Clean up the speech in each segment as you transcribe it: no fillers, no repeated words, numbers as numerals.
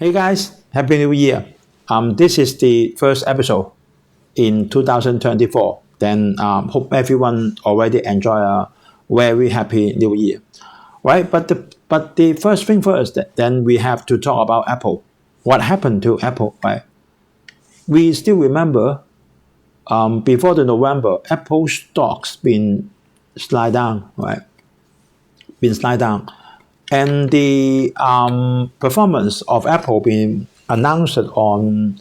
Hey guys, Happy New Year. This is the first episode in 2024. Then hope everyone already enjoy a very happy New Year. Right, but the first thing first, then we have to talk about Apple. What happened to Apple, right? We still remember before the November, Apple stocks been slide down, right? Been slide down. And the performance of Apple being announced on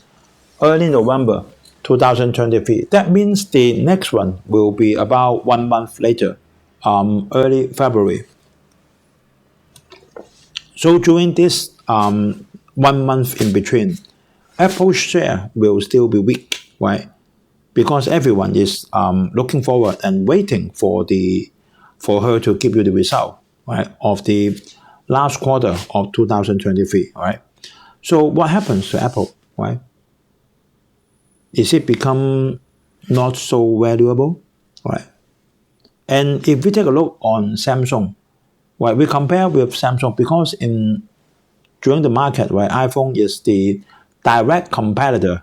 early November 2023. That means the next one will be about 1 month later, early February. So during this 1 month in between, Apple's share will still be weak, right? Because everyone is looking forward and waiting for her to give you the result, right, of the last quarter of 2023, right? So what happens to Apple, right? Is it become not so valuable, right? And if we take a look on Samsung, right, we compare with Samsung because during the market, right, iPhone is the direct competitor,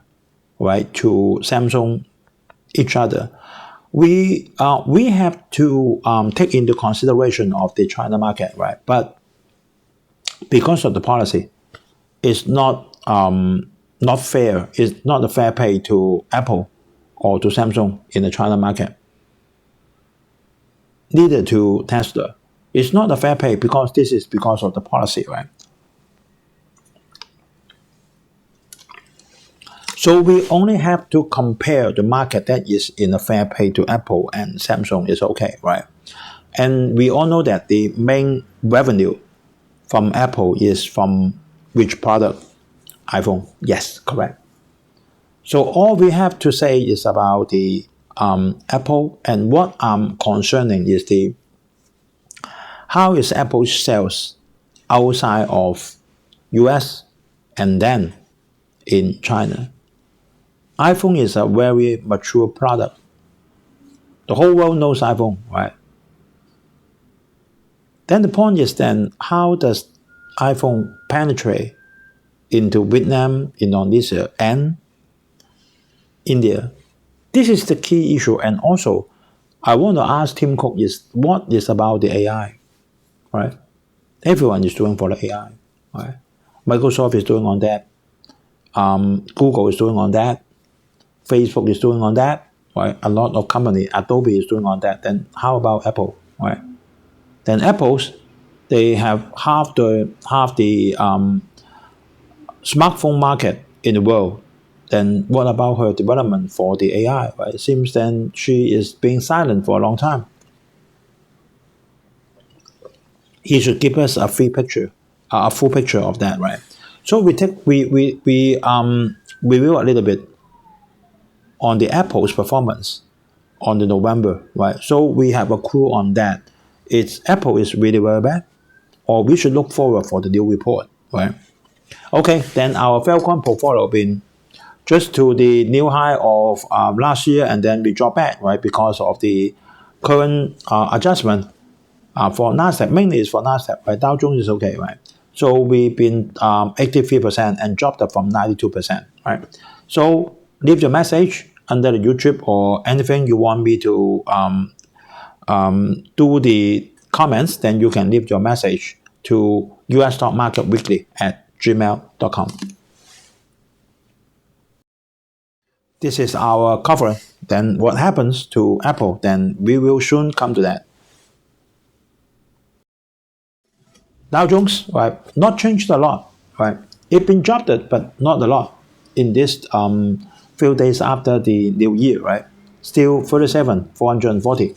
right, to Samsung each other. We have to take into consideration of the China market, right? But because of the policy, it's not fair. It's not a fair pay to Apple or to Samsung in the China market. Neither to Tesla. It's not a fair pay because this is because of the policy, right? So we only have to compare the market that is in a fair pay to Apple and Samsung is okay, right? And we all know that the main revenue from Apple is from which product? iPhone. Yes, correct. So all we have to say is about the Apple, and what I'm concerning is how is Apple's sales outside of US and then in China. iPhone is a very mature product. The whole world knows iPhone, right? Then the point is then, how does iPhone penetrate into Vietnam, Indonesia, and India? This is the key issue. And also, I want to ask Tim Cook what is about the AI, right? Everyone is doing for the AI, right? Microsoft is doing on that. Google is doing on that. Facebook is doing on that, right? A lot of company, Adobe is doing on that. Then how about Apple, right? Then Apple's, they have half the smartphone market in the world. Then what about her development for the AI, right? It seems then she is being silent for a long time. He should give us a full picture of that, right? So we review a little bit on the Apple's performance on the November, right? So we have a clue on that. Apple is really very bad, or we should look forward for the new report, right? Okay, then our Falcon portfolio been just to the new high of last year, and then we drop back, right, because of the current adjustment for Nasdaq. Mainly is for Nasdaq, right? Dow Jones is okay, right? So we've been 83% and dropped up from 92%, right? So leave your message under the YouTube or anything you want me to do the comments. Then you can leave your message to Usstockmarketweekly@gmail.com. This is our cover. Then what happens to Apple? Then we will soon come to that. Dow Jones, right, not changed a lot, right? It's been dropped, but not a lot in this few days after the new year, right? Still 37,440.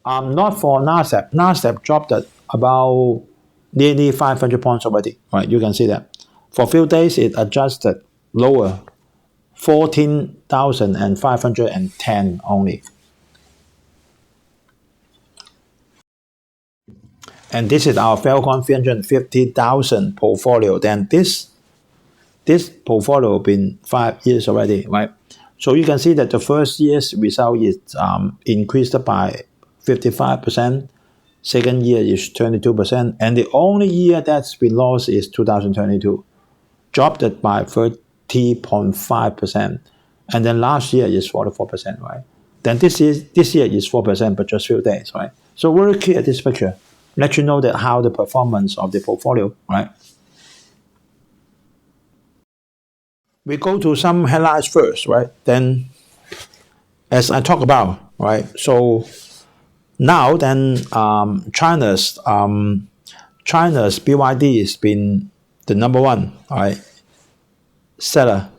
Not for Nasdaq. Nasdaq dropped at about nearly 500 points already, right? You can see that. For a few days, it adjusted lower, 14,510 only. And this is our Falcon 350,000 portfolio. Then this portfolio been 5 years already, right? So you can see that the first year's result is increased by 55%, Second year is 22%, and the only year that's been lost is 2022, dropped it by 30.5%, and then last year is 44%, right? Then this year is 4%, but just few days, right? So very clear this picture, let you know that how the performance of the portfolio, right? We go to some headlines first, right? Then, as I talk about, right? So now then, China's BYD has been the number one, right, seller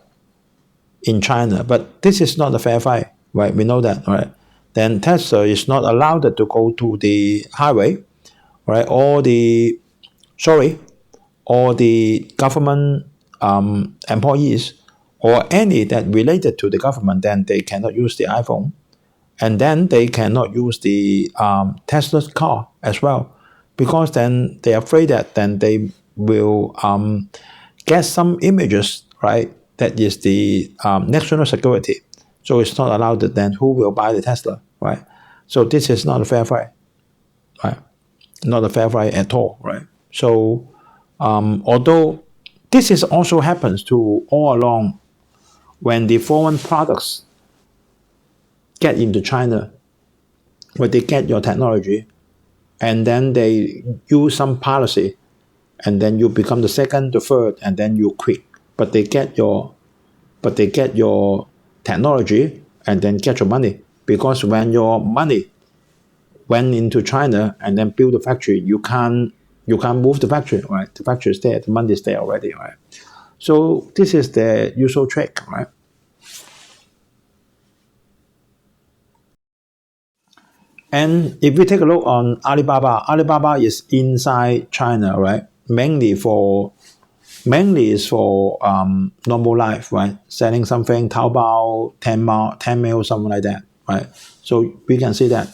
in China, but this is not a fair fight, right? We know that, right? Then Tesla is not allowed to go to the highway, right? All the government employees or any that related to the government, then they cannot use the iPhone, and then they cannot use the Tesla's car as well, because then they're afraid that then they will get some images, right? That is the national security. So it's not allowed. Then who will buy the Tesla, right? So this is not a fair fight, right? Not a fair fight at all, right? So although this is also happens to all along when the foreign products get into China, where they get your technology, and then they use some policy, and then you become the second, the third, and then you quit. But they get your technology and then get your money, because when your money went into China and then build the factory, you can't move the factory, right? The factory is there, the money is there already, right? So this is the usual trick, right? And if we take a look on Alibaba, Alibaba is inside China, right? Mainly is for normal life, right? Selling something, Taobao, Tmall, something like that, right? So we can see that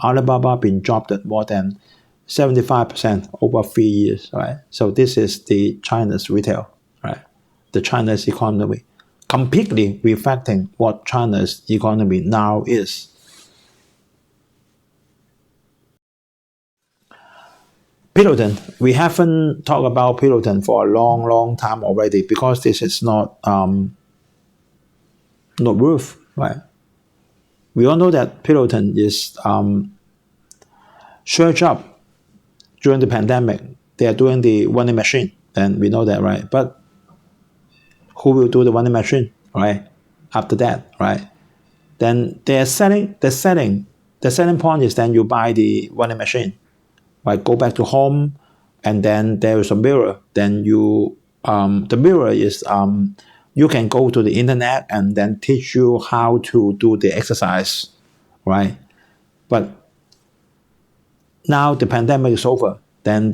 Alibaba been dropped at more than 75% over 3 years, right? So this is the China's retail, right? The China's economy, completely reflecting what China's economy now is. Peloton, we haven't talked about Peloton for a long time already, because this is not worth, right? We all know that Peloton is surged up during the pandemic. They are doing the running machine, and we know that, right? But who will do the running machine, right? After that, right? Then the selling point is then you buy the running machine, right? Go back to home, and then there is a mirror. Then the mirror is you can go to the internet and then teach you how to do the exercise, right? But now the pandemic is over. Then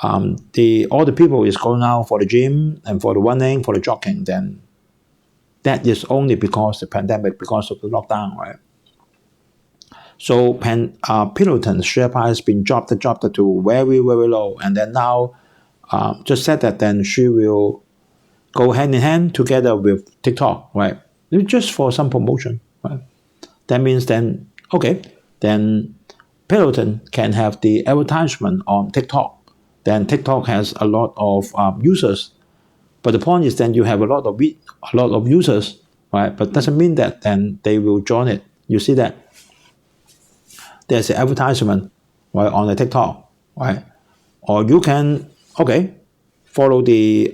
all the people is going out for the gym and for the running, for the jogging. Then that is only because the pandemic, because of the lockdown, right? So Peloton's share price has been dropped to very low, and then now just said that then she will go hand in hand together with TikTok, right? Just for some promotion, right? That means then, okay, then Peloton can have the advertisement on TikTok. Then TikTok has a lot of users, but the point is then you have a lot of users, right? But doesn't mean that then they will join it. You see that there's an advertisement, right, on the TikTok, right? Or you can follow the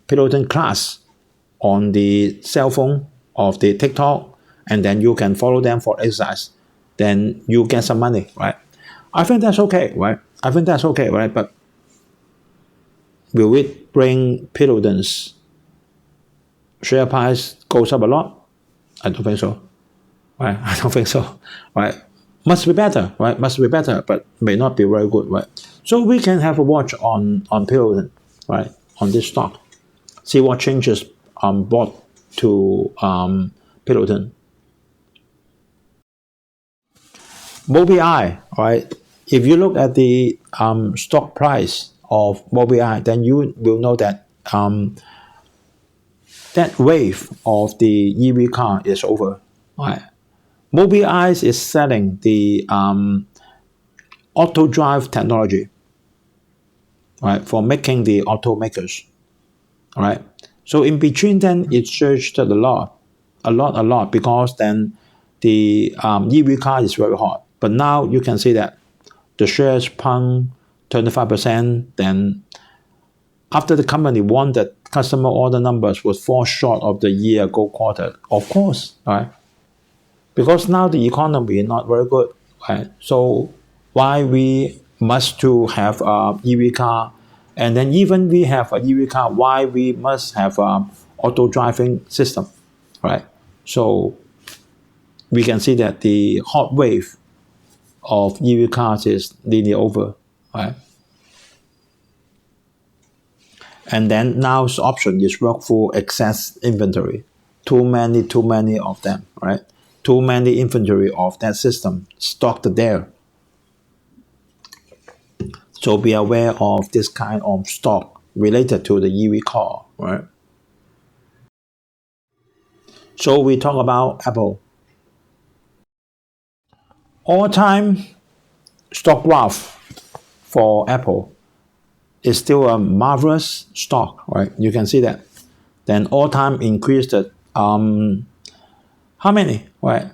Peloton class on the cell phone of the TikTok, and then you can follow them for exercise. Then you get some money, right? I think that's okay, right? But will it bring Peloton's share price goes up a lot? I don't think so. Right? I don't think so. Right? Must be better, right? Must be better, but may not be very good, right? So we can have a watch on Peloton, right? On this stock, see what changes brought to Peloton. Mobileye, right? If you look at the stock price of Mobileye, then you will know that that wave of the EV car is over, right? Mobileye is selling the auto drive technology, right, for making the automakers, right? So in between, then it surged a lot, because then the EV car is very hot. But now you can see that the shares pumped 25%. Then after the company won that customer order numbers was fall short of the year ago quarter, of course, right? Because now the economy is not very good, right? So why we must to have a EV car, and then even we have a EV car, why we must have a auto driving system, right? So we can see that the hot wave of EV cars is nearly over, right? And then now the option is work for excess inventory. Too many of them, right? Too many inventory of that system stocked there. So be aware of this kind of stock related to the EV car, right? So we talk about Apple. All-time stock graph for Apple is still a marvelous stock, right? You can see that. Then all-time increased at how many, right?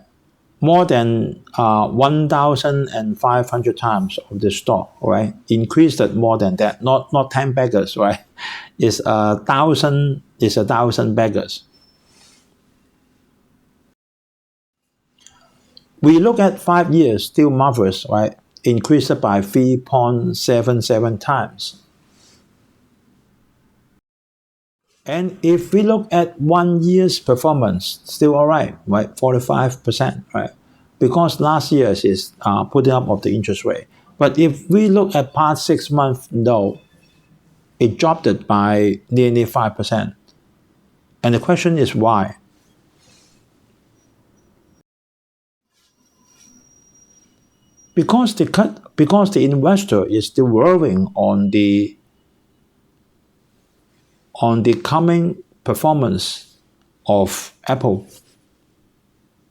More than 1,500 times of the stock, right? Increased it more than that, not 10 baggers, right? It's a thousand baggers. We look at 5 years, still marvelous, right? Increased by 3.77 times. And if we look at 1 year's performance, still all right, 45%, right? Because last year is putting up of the interest rate. But if we look at past 6 months, no, it dropped it by nearly 5%. And the question is why? Because the investor is still worrying on the coming performance of Apple.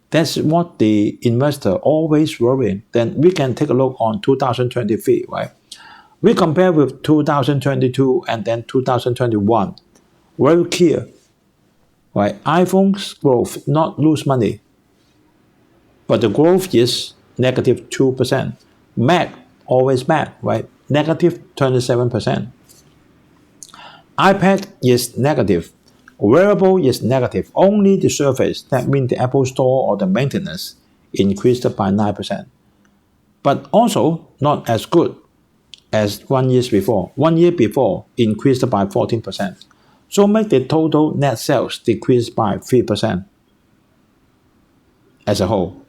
That's what the investor always worrying. Then we can take a look on 2023, right? We compare with 2022 and then 2021. Very clear, right? iPhone's growth not lose money, but the growth is negative 2%. Mac always bad, right? Negative 27%. iPad is negative. Wearable is negative. Only the Surface, that means the Apple Store or the maintenance, increased by 9%. But also not as good as 1 year before. 1 year before increased by 14%. So make the total net sales decrease by 3% as a whole.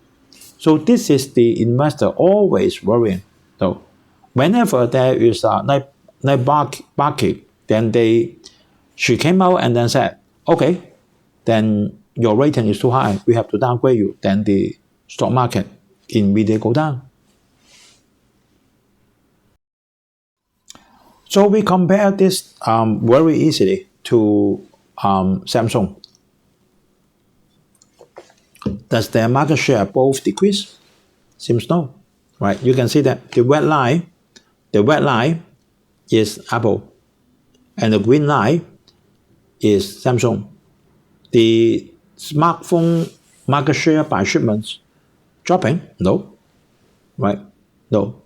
So this is the investor always worrying. So whenever there is a night market, then she came out and then said, okay, then your rating is too high, we have to downgrade you. Then the stock market immediately go down. So we compare this very easily to Samsung. Does their market share both decrease? Seems no, right? You can see that the red line is Apple, and the green line is Samsung. The smartphone market share by shipments dropping? No, right? No.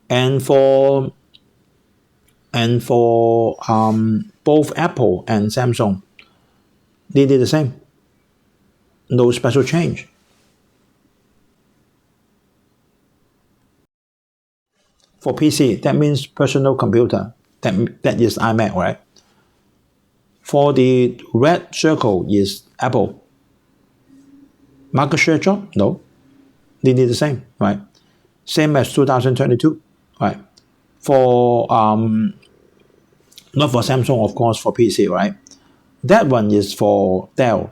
And for both Apple and Samsung, they did the same. No special change. For PC, that means personal computer. That is iMac, right? For the red circle is Apple. Market share drop? No. They did the same, right? Same as 2022, right? For not for Samsung, of course, for PC, right? That one is for Dell.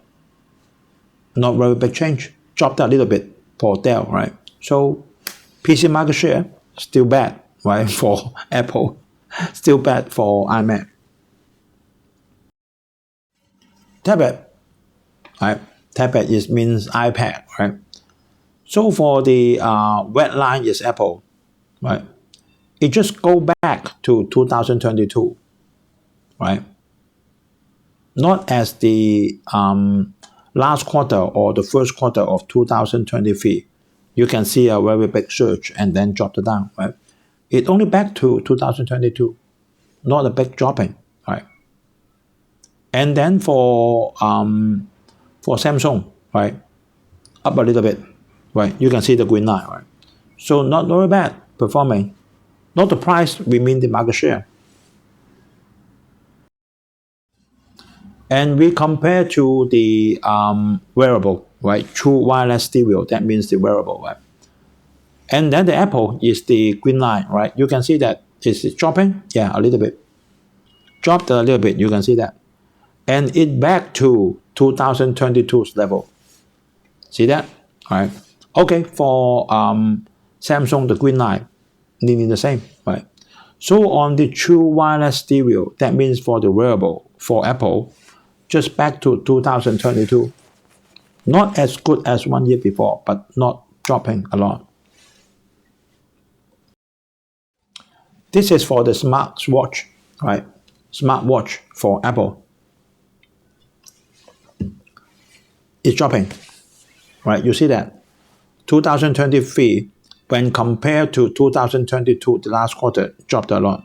Not very big change. Dropped a little bit for Dell, right? So PC market share still bad, right? For Apple, still bad for iMac. Tablet, right? Tablet means iPad, right? So for the red line is Apple, right? It just go back to 2022, right? Not as the last quarter or the first quarter of 2023. You can see a very big surge and then dropped it down, right? It only back to 2022, not a big dropping, right? And then for Samsung, right, up a little bit, right? You can see the green line, right? So not very bad performing. Not the price, we mean the market share. And we compare to the wearable, right? True wireless stereo, that means the wearable, right? And then the Apple is the green line, right? You can see that it's dropping, yeah, a little bit. Dropped a little bit, you can see that. And it back to 2022's level. See that? All right. Okay, for Samsung, the green line, nearly the same, right? So on the true wireless stereo, that means for the wearable, for Apple, just back to 2022. Not as good as 1 year before, but not dropping a lot. This is for the smartwatch, right? Smartwatch for Apple. It's dropping, right? You see that? 2023, when compared to 2022, the last quarter dropped a lot,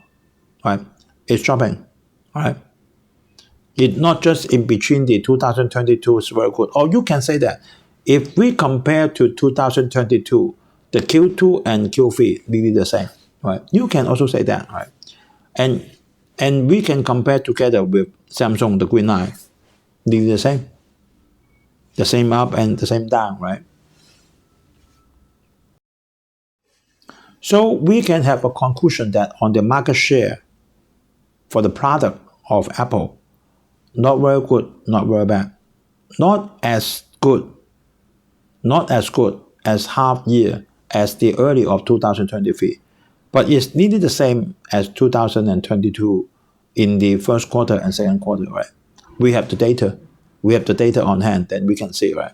right? It's dropping, right? It's not just in between the 2022 is very good. Or you can say that if we compare to 2022, the Q2 and Q3 really the same, right? You can also say that, right? And we can compare together with Samsung, the green line, really the same up and the same down, right? So we can have a conclusion that on the market share for the product of Apple, not very good, not very bad, not as good as half year as the early of 2023, but it's nearly the same as 2022 in the first quarter and second quarter, right? We have the data on hand that we can see, right?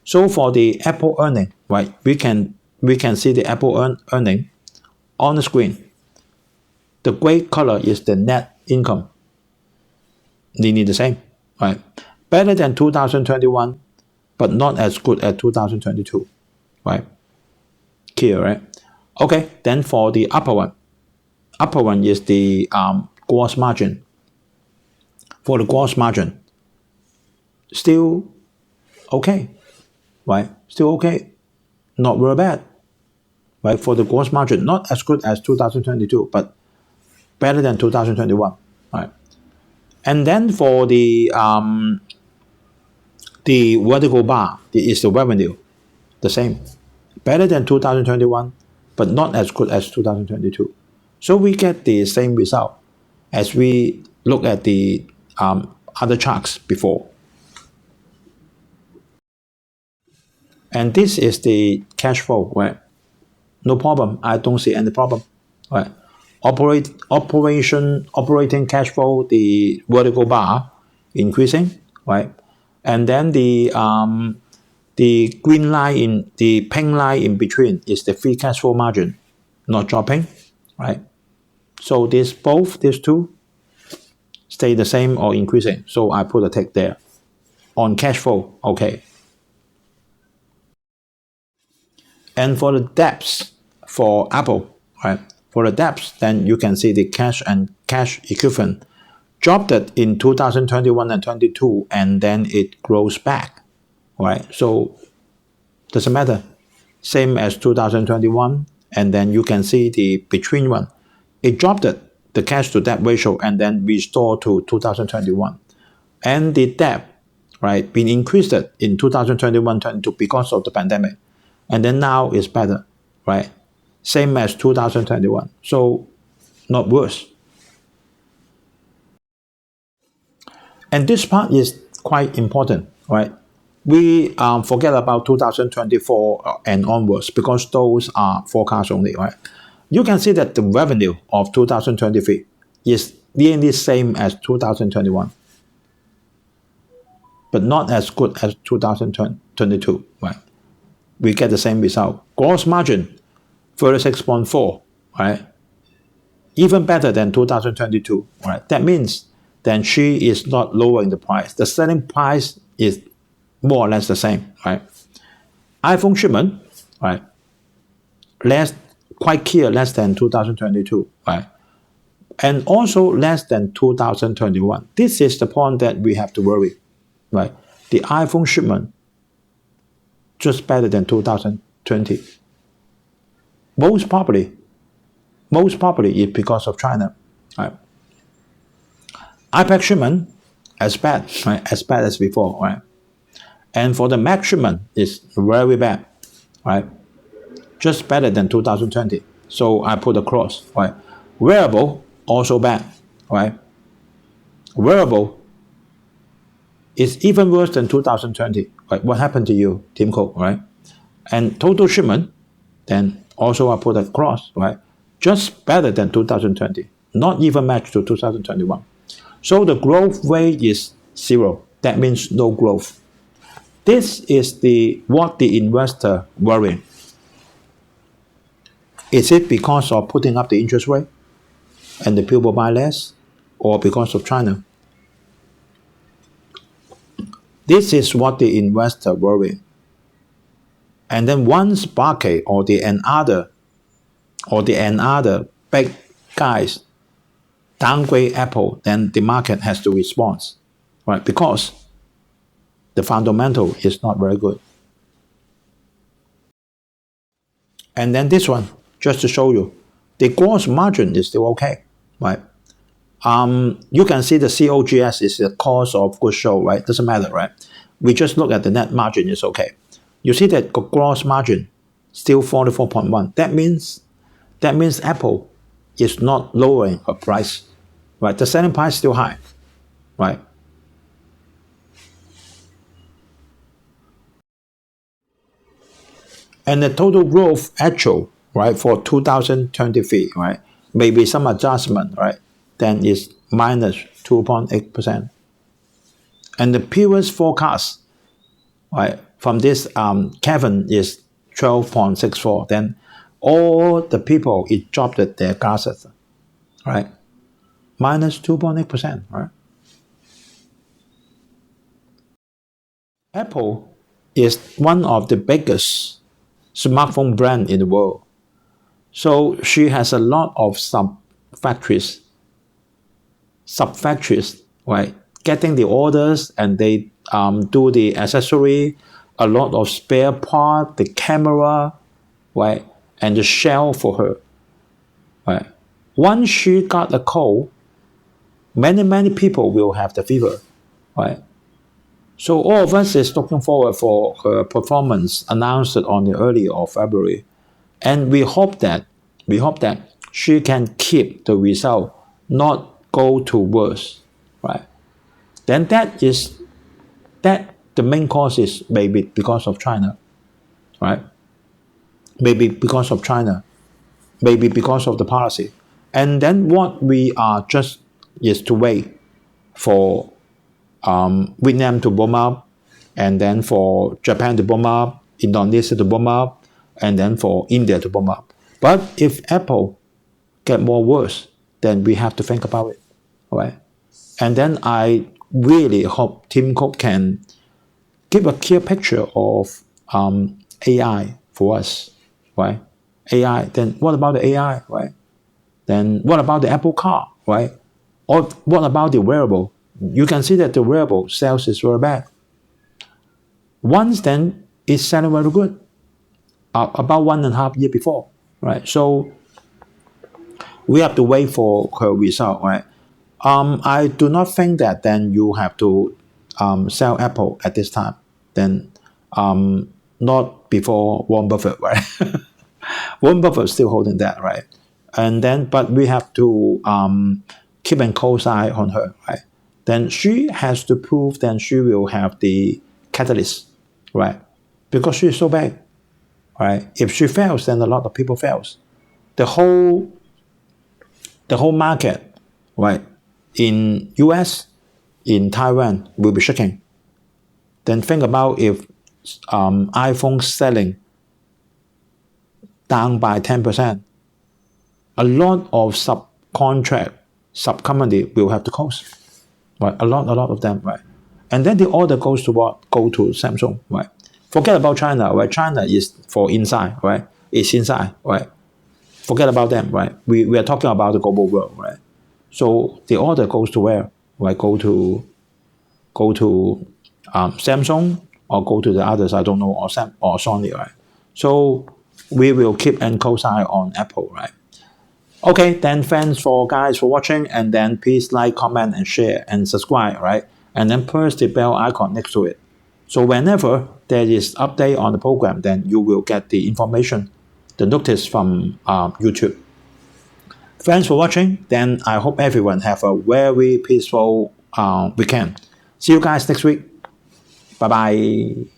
So for the Apple earning, right, we can see the Apple earning on the screen. The gray color is the net income, nearly the same, right? Better than 2021, but not as good as 2022, right? Clear, right? Okay, then for the upper one is the gross margin. For the gross margin, still okay, right? Still okay, not very bad, right? For the gross margin, not as good as 2022, but better than 2021, right? And then for the vertical bar is the revenue, the same, better than 2021, but not as good as 2022. So we get the same result as we look at the other charts before. And this is the cash flow, right? No problem. I don't see any problem, right? Operating cash flow, the vertical bar increasing, right? And then the green line the pink line in between is the free cash flow margin, not dropping, right? So these two stay the same or increasing. So I put a tick there. On cash flow, okay. And for the debts for Apple, right? For the debts, then you can see the cash and cash equivalent dropped it in 2021 and 22, and then it grows back, right? So doesn't matter. Same as 2021, and then you can see the between one. It dropped it, the cash to debt ratio, and then restored to 2021. And the debt, right, been increased in 2021-22 because of the pandemic. And then now it's better, right? Same as 2021. So not worse. And this part is quite important, right? We forget about 2024 and onwards because those are forecasts only, right? You can see that the revenue of 2023 is nearly the same as 2021, but not as good as 2022, right? we get the same result. Gross margin, 36.4, right? Even better than 2022, right? That means then she is not lowering the price. The selling price is more or less the same, right? iPhone shipment, right? Quite clear, less than 2022, right? And also less than 2021. This is the point that we have to worry, right? The iPhone shipment just better than 2020. Most probably is because of China, right? iPad shipment as bad, right? As bad as before, right? And for the Mac shipment is very bad, right? Just better than 2020. So I put a cross, right? Wearable also bad, right? Wearable is even worse than 2020, right? What happened to you, Tim Cook, right? And total shipment, then also I put a cross, right? Just better than 2020, not even matched to 2021. So the growth rate is 0. That means no growth. This is what the investor worrying. Is it because of putting up the interest rate and the people buy less, or because of China? This is what the investor worrying. And then once Barclay or the another big guys downgrade Apple, then the market has to respond, right? Because the fundamental is not very good. And then this one, just to show you, the gross margin is still okay, right? You can see the COGS is the cost of goods sold, right? Doesn't matter, right? We just look at the net margin, is okay. You see that the gross margin still 44.1. That means Apple is not lowering her price, right? The selling price is still high, right? And the total growth actual, right, for 2023, right, maybe some adjustment, right, then is minus 2.8%. And the previous forecast, right, from this Kevin is 12.64. Then all the people, it dropped their glasses, right, minus 2.8%, right? Apple is one of the biggest smartphone brand in the world. So she has a lot of sub-factories, right? Getting the orders, and they do the accessory, a lot of spare part, the camera, right? And the shell for her, right? Once she got a cold, many people will have the fever, right? So all of us is looking forward for her performance announced on the early of February. And we hope that she can keep the result, not go to worse, right? Then that the main cause is maybe because of China, right? Maybe because of China, maybe because of the policy. And then what we are just is to wait for Vietnam to boom up, and then for Japan to boom up, Indonesia to boom up, and then for India to boom up. But if Apple get more worse, then we have to think about it, right? And then I really hope Tim Cook can give a clear picture of AI for us, right? AI, then what about the AI, right? Then what about the Apple car, right? Or what about the wearable? You can see that the wearable sales is very bad. Once then it's selling very good, about 1.5 years before, right? So we have to wait for her result, right? I do not think that then you have to sell Apple at this time. Then not before Warren Buffett, right? Warren Buffett is still holding that, right? And then, but we have to keep a close eye on her, right? Then she has to prove that she will have the catalyst, right? Because she is so bad, right? If she fails, then a lot of people fails. The whole market, right, in US, in Taiwan will be shaking. Then think about if iPhone selling down by 10%, a lot of sub-company will have to close. Right? A lot of them, right? And then the order goes to what? Go to Samsung, right? Forget about China, right? China is for inside, right? It's inside, right? Forget about them, right? We are talking about the global world, right? So the order goes to where? Right? Go to Samsung, or go to the others, I don't know, or Sony, right? So we will keep a close eye on Apple, right? Okay, then thanks for guys for watching, and then please like, comment, and share, and subscribe, right? And then press the bell icon next to it. So whenever there is update on the program, then you will get the information, the notice from YouTube. Thanks for watching. Then I hope everyone have a very peaceful weekend. See you guys next week. Bye bye.